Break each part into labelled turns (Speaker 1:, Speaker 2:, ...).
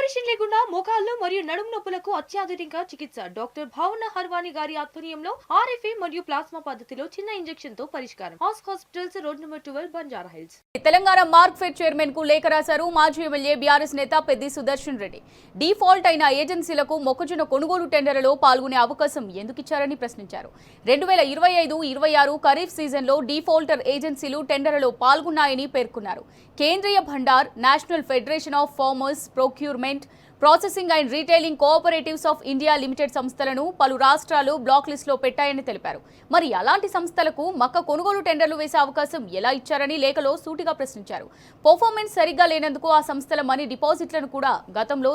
Speaker 1: Operation లేకుండా మోకాళ్ళు మరియు నడుము నొప్పులకు అత్యాధునిక చికిత్స డాక్టర్ భావన హర్వాని గారి ఆధ్వర్యంలో ఆర్ఎఫ్ఏ మరియు ప్లాస్మా పద్ధతిలో చిన్న ఇంజెక్షన్ తో పరిష్కారం. Hospitals road number 12 Banjara hills.
Speaker 2: Telangana Markfed chairman కు లేఖ రాశారు మాజీ ఎమ్మెల్యే బీఆర్ఎస్ నేత పెద్ది సుదర్శన్ రెడ్డి. డిఫాల్ట్ అయిన ఏజెన్సీలకు మొక్కజొన్న కొనుగోలు టెండర్లలో పాల్గొనే అవకాశం ఎందుకు ఇచ్చారని ప్రశ్నించారు. 2025-26 ఖరీఫ్ సీజన్లో డిఫాల్టర్ ఏజెన్సీలు టెండర్లలో పాల్గొన్నాయని పేర్కొన్నారు. కేంద్రీయ Bhandar, national federation of farmers procurement, processing and retailing cooperatives of India limited సంస్థలను పలు రాష్ట్రాలు బ్లాక్ లిస్టులో పెట్టాయని తెలిపారు. మరి అలాంటి సంస్థలకు మక్క కొనుగోలు టెండర్లు వేసే అవకాశం ఎలా ఇచ్చారని లేఖలో సూటిగా ప్రశ్నించారు. పర్ఫార్మెన్స్ సరిగ్గా లేనందుకు ఆ సంస్థల మనీ డిపాజిట్లను కూడా గతంలో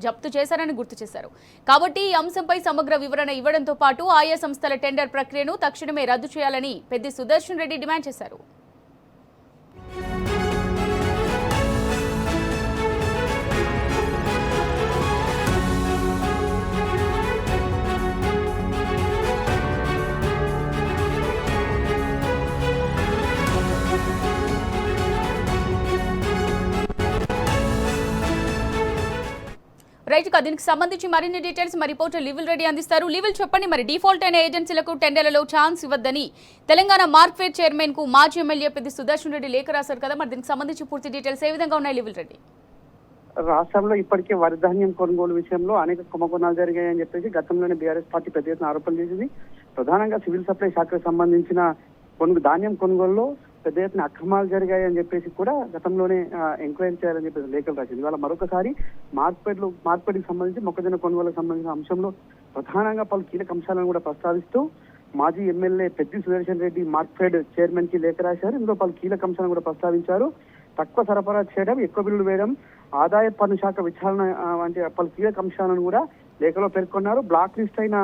Speaker 2: జప్తు చేశారని గుర్తు చేశారు. కాబట్టి ఈ అంశంపై సమగ్ర వివరణ ఇవ్వడంతో పాటు ఆయా సంస్థల టెండర్ ప్రక్రియను తక్షణమే రద్దు చేయాలని పెద్ది సుదర్శన్ రెడ్డి డిమాండ్ చేశారు. రైట్, దీనికి సంబంధించి మరిన్ని డీటెయిల్స్ మా రిపోర్టర్ లివిల్ రెడ్డి అందిస్తారు. లివిల్, చెప్పండి, మరి డిఫాల్ట్ అయిన ఏజెన్సీలకు టెండర్లలో ఛాన్స్ ఇవ్వద్దని తెలంగాణ మార్క్ఫెడ్ చైర్మన్ కు మాజీ ఎమ్మెల్యే పెద్ది సుదర్శన్ రెడ్డి లేఖ రాశారు కదా, మరి దీనికి సంబంధించి పూర్తి డీటెయిల్స్ ఏ విధంగా ఉన్నాయి లివిల్ రెడ్డి?
Speaker 3: రాష్ట్రంలో ఇప్పటికే వరి ధాన్యం కొనుగోలు విషయంలో అనేక కుంభకోణాలు జరిగాయని చెప్పేసి గతంలోనే బీఆర్ఎస్ పార్టీ పెద్ద ఎత్తున ఆరోపణలు చేసింది. ప్రధానంగా సివిల్ సప్లై శాఖకు సంబంధించిన ధాన్యం కొనుగోలులో పెద్ద ఎత్తున అక్రమాలు జరిగాయని చెప్పేసి కూడా గతంలోనే ఎంక్వైరీ చేయాలని చెప్పేసి లేఖలు రాసింది. ఇవాళ మరొకసారి మార్కెట్కి సంబంధించి మొక్కజొన్న కొనుగోలుకు సంబంధించిన అంశంలో ప్రధానంగా పలు కీలక అంశాలను కూడా ప్రస్తావిస్తూ మాజీ ఎమ్మెల్యే పెద్ది సుదర్శన్ రెడ్డి మార్క్ఫెడ్ చైర్మన్ కి లేఖ రాశారు. ఇందులో పలు కీలక అంశాలను కూడా ప్రస్తావించారు. తక్కువ సరఫరా చేయడం, ఎక్కువ బిల్లులు వేయడం, ఆదాయ పన్ను శాఖ విచారణ వంటి పలు కీలక అంశాలను కూడా లేఖలో పేర్కొన్నారు. బ్లాక్ లిస్ట్ అయిన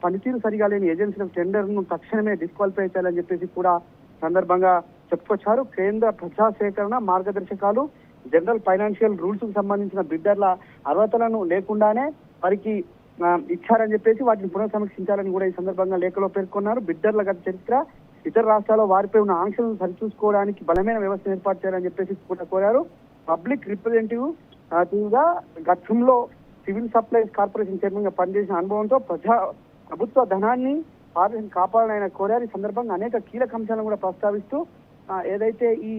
Speaker 3: పనితీరు సరిగా లేని ఏజెన్సీల టెండర్ ను తక్షణమే డిస్క్వాలిఫై చేయాలని చెప్పేసి కూడా సందర్భంగా చెప్పుకొచ్చారు. కేంద్ర ప్రజా సేకరణ మార్గదర్శకాలు, జనరల్ ఫైనాన్షియల్ రూల్స్ కు సంబంధించిన బిడ్డర్ల అర్హతలను లేకుండానే వారికి ఇచ్చారని చెప్పేసి వాటిని పునఃసమీక్షించాలని కూడా ఈ సందర్భంగా లేఖలో పేర్కొన్నారు. బిడ్డర్ల గత చరిత్ర, ఇతర రాష్ట్రాల్లో వారిపై ఉన్న ఆంక్షలను సరిచూసుకోవడానికి బలమైన వ్యవస్థ ఏర్పాటు చేయాలని చెప్పేసి కూడా కోరారు. పబ్లిక్ రిప్రజెంటేటివ్ గా గతంలో సివిల్ సప్లైస్ కార్పొరేషన్ చైర్మన్ గా పనిచేసిన అనుభవంతో ప్రభుత్వ ధనాన్ని కాపాడాలని ఆయన కోరారు. ఈ సందర్భంగా అనేక కీలక అంశాలను కూడా ప్రస్తావిస్తూ ఏదైతే ఈ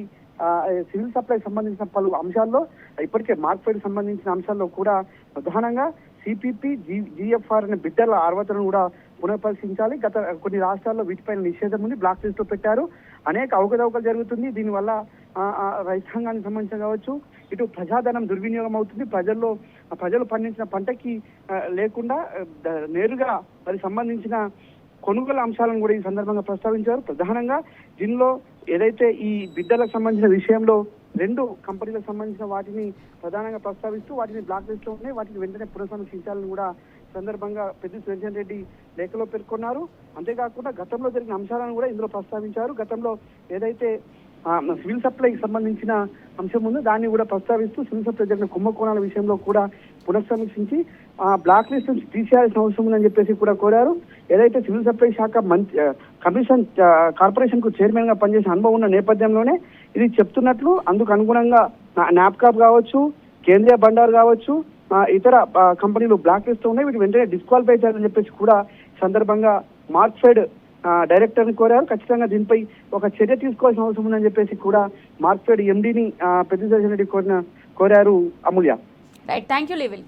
Speaker 3: సివిల్ సప్లై సంబంధించిన పలు అంశాల్లో ఇప్పటికే మార్క్ఫెడ్ సంబంధించిన అంశాల్లో కూడా ప్రధానంగా సిపిపి, జిఎఫ్ఆర్ అనే బిడ్డల అర్హతలను కూడా పునఃపరిశీలించాలి. గత కొన్ని రాష్ట్రాల్లో వీటిపైన నిషేధం ఉంది, బ్లాక్ లిస్ట్ లో పెట్టారు. అనేక అవకతవకలు జరుగుతుంది. దీనివల్ల రైతాంగానికి సంబంధించిన కావచ్చు, ఇటు ప్రజాధనం దుర్వినియోగం అవుతుంది. ప్రజలు పండించిన పంటకి లేకుండా నేరుగా మరి సంబంధించిన కొనుగోలు అంశాలను కూడా ఈ సందర్భంగా ప్రస్తావించారు. ప్రధానంగా దీనిలో ఏదైతే ఈ బిడ్డలకు సంబంధించిన విషయంలో 2 కంపెనీలకు సంబంధించిన వాటిని ప్రధానంగా ప్రస్తావిస్తూ వాటిని బ్లాక్ లిస్ట్ లో ఉన్నాయి, వాటిని వెంటనే పునఃసమీక్షించాలని కూడా సందర్భంగా పెద్ది సుదర్శన్ రెడ్డి లేఖలో పేర్కొన్నారు. అంతేకాకుండా గతంలో జరిగిన అంశాలను కూడా ఇందులో ప్రస్తావించారు. గతంలో ఏదైతే సివిల్ సప్లైకి సంబంధించిన అంశం ఉందో దాన్ని కూడా ప్రస్తావిస్తూ సివిల్ సప్లై జరిగిన కుంభకోణాల విషయంలో కూడా పునఃసమీక్షించి బ్లాక్ లిస్ట్ నుంచి తీసేయాల్సిన అవసరం ఉందని చెప్పేసి కూడా కోరారు. ఏదైతే సివిల్ సప్లై శాఖ కమిషన్ కార్పొరేషన్ కు చైర్మన్ గా పనిచేసిన అనుభవం ఉన్న నేపథ్యంలోనే ఇది చెప్తున్నట్లు, అందుకు అనుగుణంగా నాప్కాప్ కావచ్చు, కేంద్రీయ భండార్ కావచ్చు, ఇతర కంపెనీలు బ్లాక్ లిస్ట్ ఉన్నాయి, వీటి వెంటనే డిస్క్వాలిఫై చేయాలని చెప్పేసి కూడా సందర్భంగా మార్క్ఫెడ్ డైరెక్టర్ ని కోరారు. ఖచ్చితంగా దీనిపై ఒక చర్య తీసుకోవాల్సిన అవసరం ఉందని చెప్పేసి కూడా మార్క్ఫెడ్ ఎండీని పెద్ది సుదర్శన్ రెడ్డి కోరారు. అమూల్య.
Speaker 2: Right, thank you లివిల్.